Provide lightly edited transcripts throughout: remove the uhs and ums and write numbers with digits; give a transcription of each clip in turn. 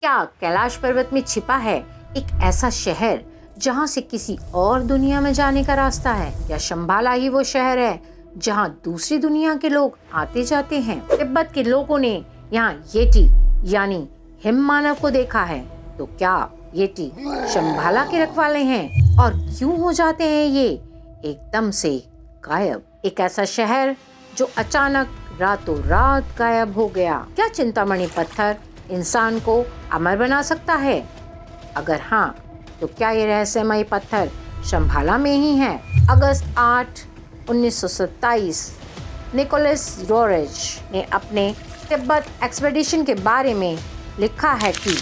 क्या कैलाश पर्वत में छिपा है एक ऐसा शहर जहां से किसी और दुनिया में जाने का रास्ता है? या शंभाला ही वो शहर है जहां दूसरी दुनिया के लोग आते जाते हैं? तिब्बत के लोगों ने यहाँ येटी यानी हिम मानव को देखा है, तो क्या येटी शंभाला के रखवाले हैं? और क्यों हो जाते हैं ये एकदम से गायब? एक ऐसा शहर जो अचानक रातों रात गायब हो गया। क्या चिंतामणि पत्थर इंसान को अमर बना सकता है? अगर हाँ, तो क्या ये रहस्यमय पत्थर शंभाला में ही है? अगस्त 8, 1927 निकोलस रोरेज ने अपने तिब्बत एक्सपेडिशन के बारे में लिखा है कि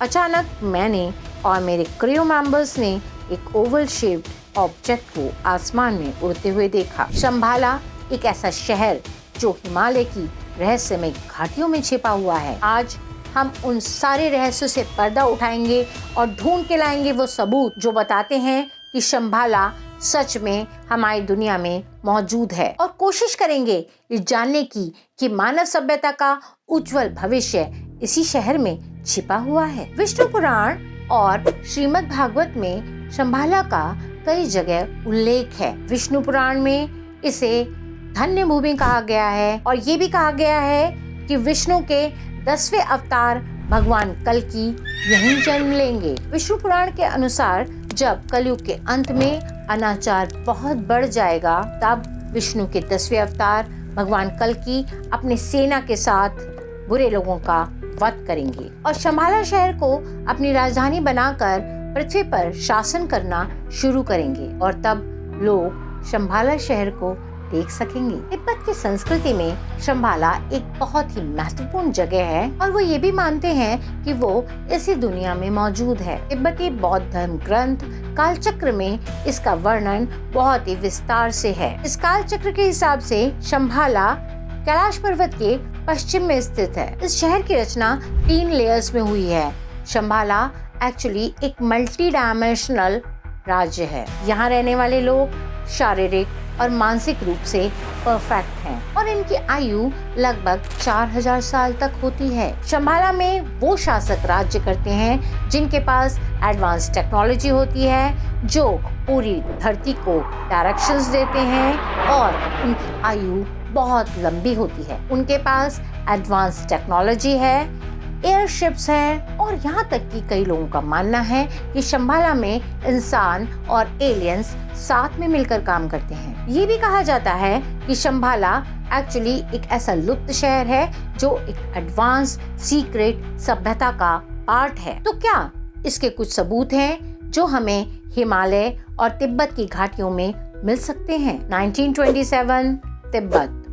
अचानक मैंने और मेरे क्रू मेंबर्स ने एक ओवल शेप्ड ऑब्जेक्ट को आसमान में उड़ते हुए देखा। शंभाला एक ऐसा शहर जो हिमालय की रहस्यमय घाटियों में छिपा हुआ है। आज हम उन सारे रहस्यों से पर्दा उठाएंगे और ढूंढ के लाएंगे वो सबूत जो बताते हैं कि शंभाला सच में हमारी दुनिया में मौजूद है, और कोशिश करेंगे ये जानने की कि मानव सभ्यता का उज्जवल भविष्य इसी शहर में छिपा हुआ है। विष्णु पुराण और श्रीमद् भागवत में शंभाला का कई जगह उल्लेख है। विष्णु पुराण में इसे धन्य भूमि कहा गया है और ये भी कहा गया है कि विष्णु के 10वें अवतार भगवान कल्कि यहीं जन्म लेंगे। विष्णु पुराण के अनुसार जब कलयुग के अंत में अनाचार बहुत बढ़ जाएगा, तब विष्णु के 10वें अवतार भगवान कल्कि अपने सेना के साथ बुरे लोगों का वध करेंगे और शंभाला शहर को अपनी राजधानी बनाकर पृथ्वी पर शासन करना शुरू करेंगे, और तब लोग शंभाला शहर को देख सकेंगे। तिब्बत की संस्कृति में शंभाला एक बहुत ही महत्वपूर्ण जगह है और वो ये भी मानते हैं कि वो इसी दुनिया में मौजूद है। तिब्बती बौद्ध धर्म ग्रंथ कालचक्र में इसका वर्णन बहुत ही विस्तार से है। इस कालचक्र के हिसाब से शंभाला कैलाश पर्वत के पश्चिम में स्थित है। इस शहर की रचना 3 लेयर्स में हुई है। शंभाला एक्चुअली एक मल्टी डायमेंशनल राज्य है। यहाँ रहने वाले लोग शारीरिक और मानसिक रूप से परफेक्ट हैं और इनकी आयु लगभग 4000 साल तक होती है। शंभाला में वो शासक राज्य करते हैं जिनके पास एडवांस टेक्नोलॉजी होती है, जो पूरी धरती को डायरेक्शंस देते हैं और उनकी आयु बहुत लंबी होती है। उनके पास एडवांस टेक्नोलॉजी है, एयरशिप्स हैं और यहाँ तक कि कई लोगों का मानना है कि शंभाला में इंसान और एलियंस साथ में मिलकर काम करते हैं। ये भी कहा जाता है कि शंभाला एक्चुअली एक ऐसा लुप्त शहर है जो एक एडवांस सीक्रेट सभ्यता का पार्ट है। तो क्या इसके कुछ सबूत हैं जो हमें हिमालय और तिब्बत की घाटियों में मिल सकते हैं? 1927 तिब्बत।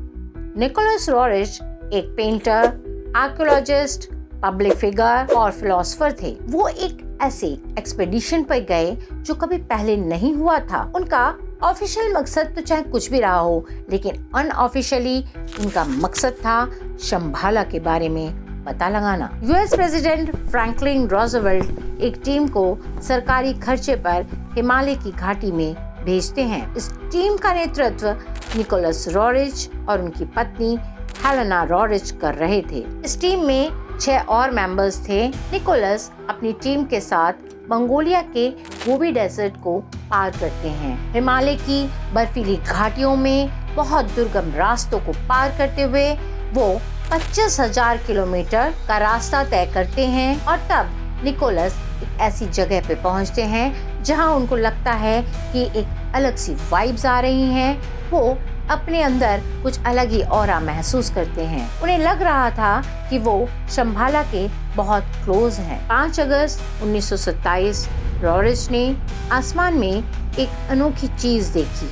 निकोलस रोरेज एक पेंटर, आर्कियोलॉजिस्ट, पब्लिक फिगर और फिलोसोफर थे। वो एक ऐसे एक्सपेडिशन पर गए जो कभी पहले नहीं हुआ था। उनका ऑफिशियल मकसद तो चाहे कुछ भी रहा हो, लेकिन अनऑफिशियली उनका मकसद था शंभाला के बारे में पता लगाना। यूएस प्रेसिडेंट फ्रैंकलिन रूजवेल्ट एक टीम को सरकारी खर्चे पर हिमालय की घाटी में भेजते हैं। इस टीम का नेतृत्व निकोलस रोरेज और उनकी पत्नी हेलेना रोरेज कर रहे थे। इस टीम में 6 और मेंबर्स थे। निकोलस अपनी टीम के साथ मंगोलिया के गोबी डेजर्ट को पार करते हैं। हिमालय की बर्फीली घाटियों में बहुत दुर्गम रास्तों को पार करते हुए वो 25,000 किलोमीटर का रास्ता तय करते हैं और तब निकोलस एक ऐसी जगह पे पहुंचते हैं जहां उनको लगता है कि एक अलग सी वाइब्स आ रही हैं। वो अपने अंदर कुछ अलग ही ऑरा महसूस करते हैं। उन्हें लग रहा था कि वो शंभाला के बहुत क्लोज हैं। 5 अगस्त 1927 रोरेज ने आसमान में एक अनोखी चीज देखी।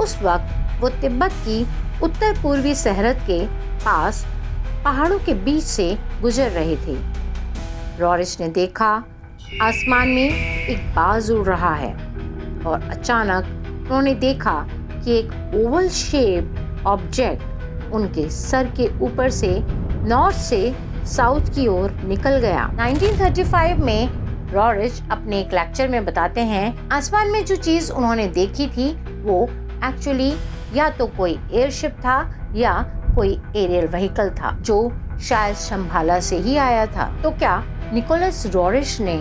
उस वक्त वो तिब्बत की उत्तर पूर्वी सरहद के पास पहाड़ों के बीच से गुजर रहे थे। रोरेज ने देखा आसमान में एक बाज उड़ रहा है और अचानक उन्होंने देखा कि एक ओवल शेप ऑब्जेक्ट उनके सर के ऊपर से नॉर्थ से साउथ की ओर निकल गया। 1935 में रोरेज अपने एक लेक्चर में बताते हैं, आसमान में जो चीज उन्होंने देखी थी वो एक्चुअली या तो कोई एयरशिप था या कोई एरियल व्हीकल था जो शायद शंभाला से ही आया था। तो क्या निकोलस रॉरिश ने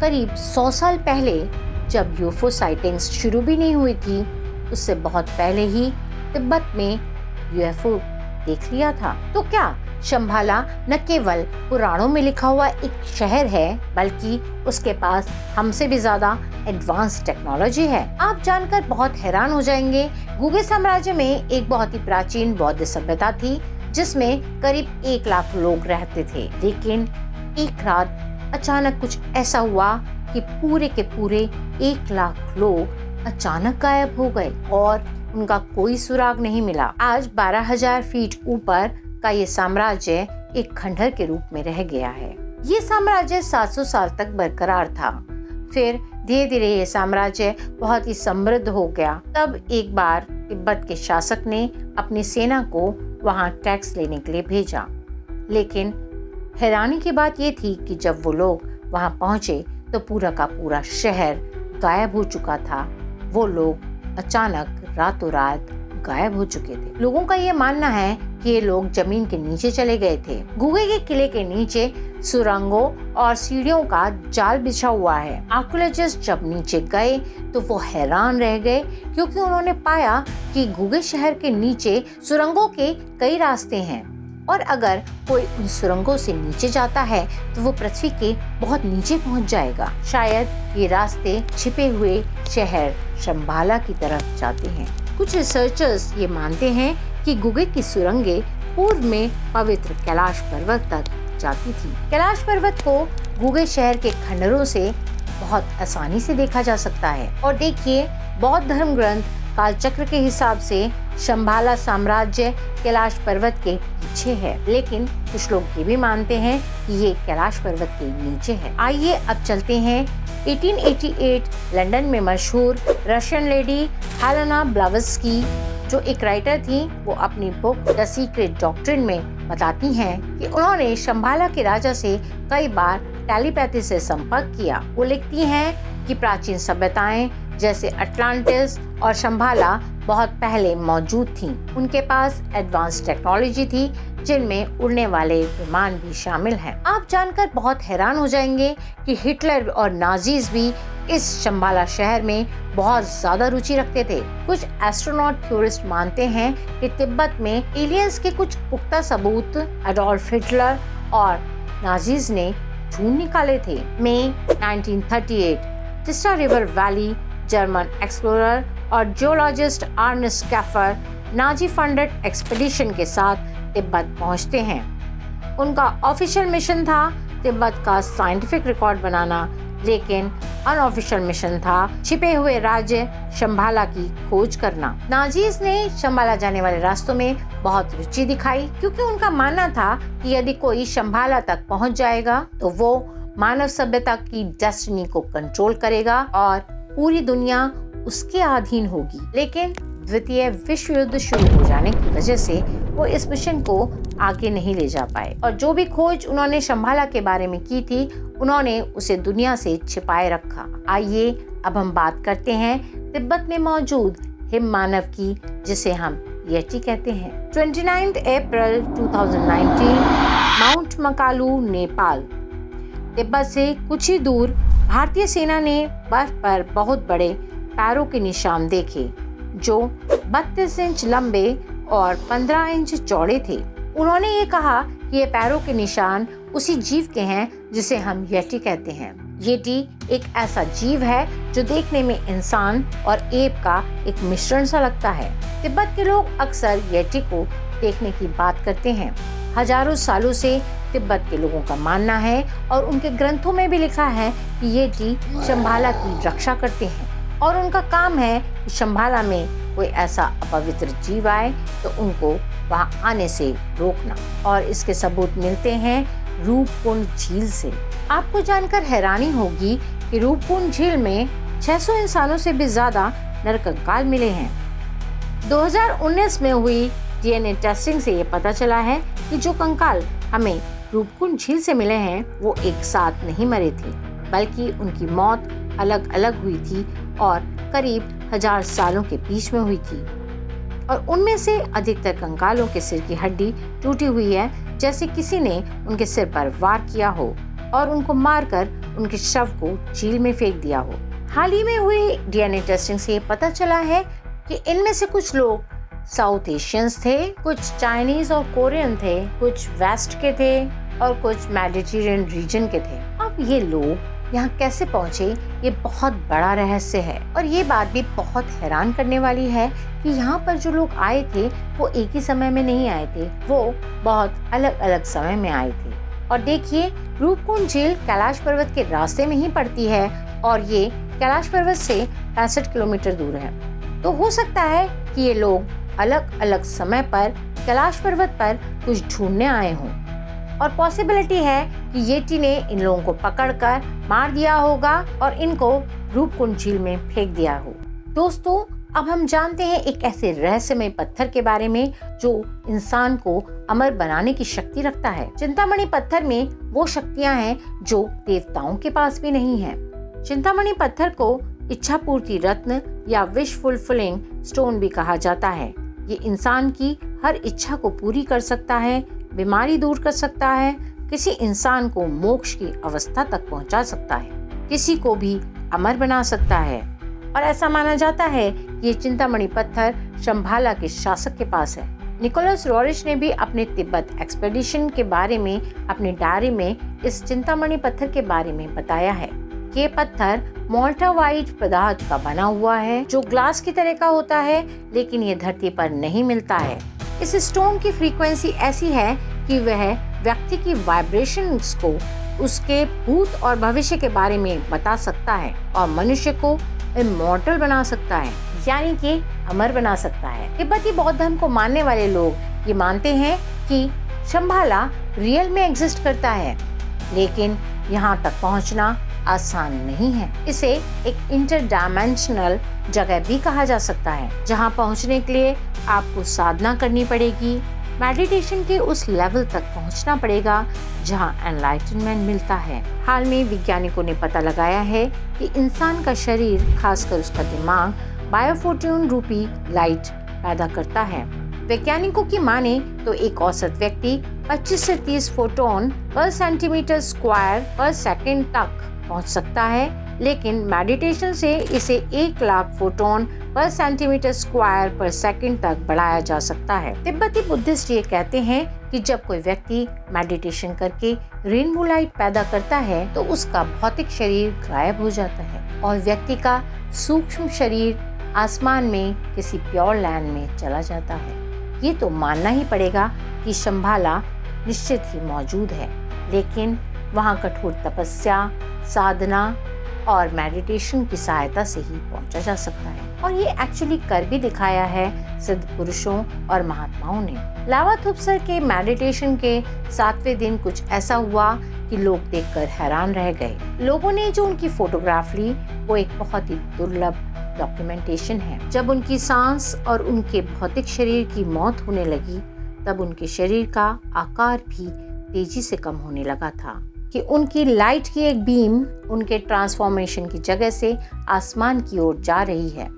करीब 100 साल पहले, जब यूएफओ साइटिंग्स शुरू भी नहीं हुई थी, उससे बहुत पहले ही तिब्बत में यूएफओ देख लिया था? तो क्या शंभाला न केवल पुराणों में लिखा हुआ एक शहर है, बल्कि उसके पास हमसे भी ज्यादा एडवांस टेक्नोलॉजी है? आप जानकर बहुत हैरान हो जाएंगे। गुगे साम्राज्य में एक बहुत ही प्राचीन बौद्ध सभ्यता थी, जिसमें करीब 1 लाख लोग रहते थे। लेकिन एक रात अचानक कुछ ऐसा हुआ कि पूरे के पूरे 1 लाख लोग अचानक गायब हो गए और उनका कोई सुराग नहीं मिला। आज 12,000 फीट ऊपर का ये साम्राज्य एक खंडहर के रूप में रह गया है। ये साम्राज्य 700 साल तक बरकरार था। फिर धीरे धीरे ये साम्राज्य बहुत ही समृद्ध हो गया। तब एक बार तिब्बत के शासक ने अपनी सेना को वहां टैक्स लेने के लिए भेजा। लेकिन हैरानी की बात ये थी कि जब वो लोग वहां पहुंचे तो पूरा का पूरा शहर गायब हो चुका था। वो लोग अचानक रातों रात गायब हो चुके थे। लोगों का ये मानना है कि ये लोग जमीन के नीचे चले गए थे। गुगे के किले के नीचे सुरंगों और सीढ़ियों का जाल बिछा हुआ है। आर्कियोलॉजिस्ट जब नीचे गए तो वो हैरान रह गए, क्योंकि उन्होंने पाया कि गुगे शहर के नीचे सुरंगों के कई रास्ते हैं और अगर कोई उन सुरंगों से नीचे जाता है तो वो पृथ्वी के बहुत नीचे पहुंच जाएगा। शायद ये रास्ते छिपे हुए शहर शंभाला की तरफ जाते हैं। कुछ रिसर्चर्स ये मानते हैं कि गुगे की सुरंगें पूर्व में पवित्र कैलाश पर्वत तक जाती थी। कैलाश पर्वत को गुगे शहर के खंडहरों से बहुत आसानी से देखा जा सकता है। और देखिए, बौद्ध धर्म ग्रंथ कालचक्र के हिसाब से शंभाला साम्राज्य कैलाश पर्वत के पीछे है, लेकिन कुछ लोग ये भी मानते हैं कि ये कैलाश पर्वत के नीचे है। आइए अब चलते हैं 1888 लंदन में मशहूर रशियन लेडी हेलेना ब्लावत्स्की, जो एक राइटर थी, वो अपनी बुक द सीक्रेट डॉक्ट्रिन में बताती हैं कि उन्होंने शंभाला के राजा से कई बार टेलीपैथी से संपर्क किया। वो लिखती हैं कि प्राचीन सभ्यताएं जैसे अटलांटिस और शंभाला बहुत पहले मौजूद थीं। उनके पास एडवांस टेक्नोलॉजी थी, जिनमें उड़ने वाले विमान भी शामिल हैं। आप जानकर बहुत हैरान हो जाएंगे कि हिटलर और नाजीज भी इस शंभाला शहर में बहुत ज्यादा रुचि रखते थे। कुछ एस्ट्रोनॉट थ्योरिस्ट मानते हैं कि तिब्बत में एलियंस के कुछ पुख्ता सबूत एडोल्फ हिटलर और नाजीज ने ढूंढ निकाले थे। मई 1938 Teesta river valley German explorer और geologist Ernst Schafer Nazi funded expedition के साथ तिब्बत पहुंचते हैं। उनका ऑफिशियल मिशन था तिब्बत का साइंटिफिक रिकॉर्ड बनाना, लेकिन अनऑफिशियल मिशन था छिपे हुए राज्य शंभाला की खोज करना। नाजीज ने शंभाला जाने वाले रास्तों में बहुत रुचि दिखाई, क्योंकि उनका मानना था कि यदि कोई शंभाला तक पहुंच जाएगा तो वो मानव सभ्यता की डेस्टिनी को कंट्रोल करेगा और पूरी दुनिया उसके अधीन होगी। लेकिन द्वितीय विश्व युद्ध शुरू हो जाने की वजह से वो इस मिशन को आगे नहीं ले जा पाए और जो भी खोज उन्होंने शंभाला के बारे में की थी, उन्होंने उसे दुनिया से छिपाए रखा। आइए अब हम बात करते हैं तिब्बत में मौजूद हिम मानव की, जिसे हम येटी कहते हैं। 29 अप्रैल 2019 माउंट मकालू, नेपाल। तिब्बत से कुछ ही दूर भारतीय सेना ने बर्फ पर बहुत बड़े पैरों के निशान देखे, जो 32 इंच लंबे और 15 इंच चौड़े थे। उन्होंने ये कहा कि ये पैरों के निशान उसी जीव के हैं जिसे हम येटी कहते हैं। येटी एक ऐसा जीव है जो देखने में इंसान और एप का एक मिश्रण सा लगता है। तिब्बत के लोग अक्सर येटी को देखने की बात करते हैं। हजारों सालों से तिब्बत के लोगों का मानना है और उनके ग्रंथों में भी लिखा है कि येटी शंभाला की रक्षा करते हैं और उनका काम है कि शंभाला में कोई ऐसा अपवित्र जीव आए तो उनको वहां आने से रोकना। और इसके सबूत मिलते हैं रूपकुंड झील से। आपको जानकर हैरानी होगी कि रूपकुंड झील में 600 इंसानों से भी ज्यादा नरकंकाल मिले हैं। 2019 में हुई डीएनए टेस्टिंग से ये पता चला है कि जो कंकाल हमें रूपकुंड झील से मिले हैं वो एक साथ नहीं मरे थे, बल्कि उनकी मौत अलग अलग हुई थी और करीब 1000 सालों के बीच में हुई थी। और उनमें से अधिकतर कंकालों के सिर की हड्डी टूटी हुई है, जैसे किसी ने उनके सिर पर वार किया हो और उनको मारकर उनके शव को झील में फेंक दिया हो। हाल ही में हुई डीएनए टेस्टिंग से पता चला है कि इनमें से कुछ लोग साउथ एशियंस थे, कुछ चाइनीज और कोरियन थे, कुछ वेस्ट के थे और कुछ मेडिटेरेनियन रीजन के थे। अब ये लोग यहाँ कैसे पहुँचे, ये बहुत बड़ा रहस्य है। और ये बात भी बहुत हैरान करने वाली है कि यहाँ पर जो लोग आए थे वो एक ही समय में नहीं आए थे, वो बहुत अलग अलग समय में आए थे। और देखिए, रूपकुंड झील कैलाश पर्वत के रास्ते में ही पड़ती है और ये कैलाश पर्वत से 65 किलोमीटर दूर है। तो हो सकता है कि ये लोग अलग अलग समय पर कैलाश पर्वत पर कुछ ढूंढने आए हों और पॉसिबिलिटी है कि येटी ने इन लोगों को पकड़कर मार दिया होगा और इनको रूपकुंड झील में फेंक दिया हो। दोस्तों, अब हम जानते हैं एक ऐसे रहस्यमय पत्थर के बारे में जो इंसान को अमर बनाने की शक्ति रखता है। चिंतामणि पत्थर में वो शक्तियां हैं जो देवताओं के पास भी नहीं है। चिंतामणि पत्थर को इच्छा पूर्ति रत्न या विश फुलफिलिंग स्टोन भी कहा जाता है। ये इंसान की हर इच्छा को पूरी कर सकता है, बीमारी दूर कर सकता है, किसी इंसान को मोक्ष की अवस्था तक पहुंचा सकता है, किसी को भी अमर बना सकता है। और ऐसा माना जाता है कि ये चिंतामणि पत्थर शंभाला के शासक के पास है। निकोलस रॉरिच ने भी अपने तिब्बत एक्सपेडिशन के बारे में अपनी डायरी में इस चिंतामणि पत्थर के बारे में बताया है कि ये पत्थर मोल्टावाइट पदार्थ का बना हुआ है जो ग्लास की तरह का होता है, लेकिन ये धरती पर नहीं मिलता है। इस स्टोन की फ्रीक्वेंसी ऐसी है कि वह व्यक्ति की वाइब्रेशंस को उसके भूत और भविष्य के बारे में बता सकता है और मनुष्य को इमॉर्टल बना सकता है, यानी कि अमर बना सकता है। तिब्बती बौद्ध धर्म को मानने वाले लोग ये मानते हैं कि शंभाला रियल में एग्जिस्ट करता है, लेकिन यहाँ तक पहुँचना आसान नहीं है। इसे एक इंटरडायमेंशनल जगह भी कहा जा सकता है, जहाँ पहुँचने के लिए आपको साधना करनी पड़ेगी, मेडिटेशन के उस लेवल तक पहुँचना पड़ेगा जहाँ एनलाइटनमेंट मिलता है। हाल में वैज्ञानिकों ने पता लगाया है कि इंसान का शरीर, खासकर उसका दिमाग, बायोफोटोन रूपी लाइट पैदा करता है। वैज्ञानिकों की माने तो एक औसत व्यक्ति 25 से 30 फोटोन पर सेंटीमीटर स्क्वायर पर सेकंड तक पहुंच सकता है, लेकिन मेडिटेशन से इसे 1 लाख फोटोन पर सेंटीमीटर स्क्वायर पर सेकंड तक बढ़ाया जा सकता है। तिब्बती बुद्धिस्ट ये कहते हैं कि जब कोई व्यक्ति मेडिटेशन करके रेनबो लाइट पैदा करता है तो उसका भौतिक शरीर गायब हो जाता है और व्यक्ति का सूक्ष्म शरीर आसमान में किसी प्योर लैंड में चला जाता है। ये तो मानना ही पड़ेगा कि शंभाला निश्चित ही मौजूद है, लेकिन वहाँ कठोर तपस्या, साधना और मेडिटेशन की सहायता से ही पहुंचा जा सकता है। और ये एक्चुअली कर भी दिखाया है सिद्ध पुरुषों और महात्माओं ने। लावा थुपसर के मेडिटेशन के 7वें दिन कुछ ऐसा हुआ कि लोग देखकर हैरान रह गए। लोगों ने जो उनकी फोटोग्राफ ली वो एक बहुत ही दुर्लभ डॉक्यूमेंटेशन है। जब उनकी सांस और उनके भौतिक शरीर की मौत होने लगी, तब उनके शरीर का आकार भी तेजी से कम होने लगा था कि उनकी लाइट की एक बीम उनके ट्रांसफॉर्मेशन की जगह से आसमान की ओर जा रही है।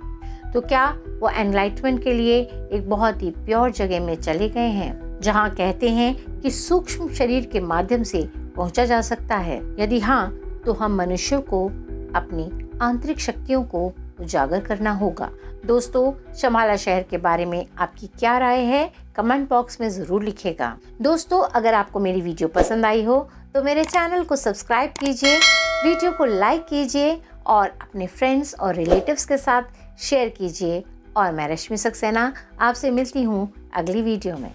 तो क्या वो एनलाइटमेंट के लिए एक बहुत ही प्योर जगह में चले गए हैं, जहाँ कहते हैं कि सूक्ष्म शरीर के माध्यम से पहुंचा जा सकता है? यदि हाँ, तो हम मनुष्य को अपनी आंतरिक शक्तियों को उजागर करना होगा। दोस्तों, शंभाला शहर के बारे में आपकी क्या राय है, कमेंट बॉक्स में जरूर लिखिएगा। दोस्तों, अगर आपको मेरी वीडियो पसंद आई हो तो मेरे चैनल को सब्सक्राइब कीजिए, वीडियो को लाइक कीजिए और अपने फ्रेंड्स और रिलेटिव्स के साथ शेयर कीजिए। और मैं रश्मि सक्सेना आपसे मिलती हूँ अगली वीडियो में।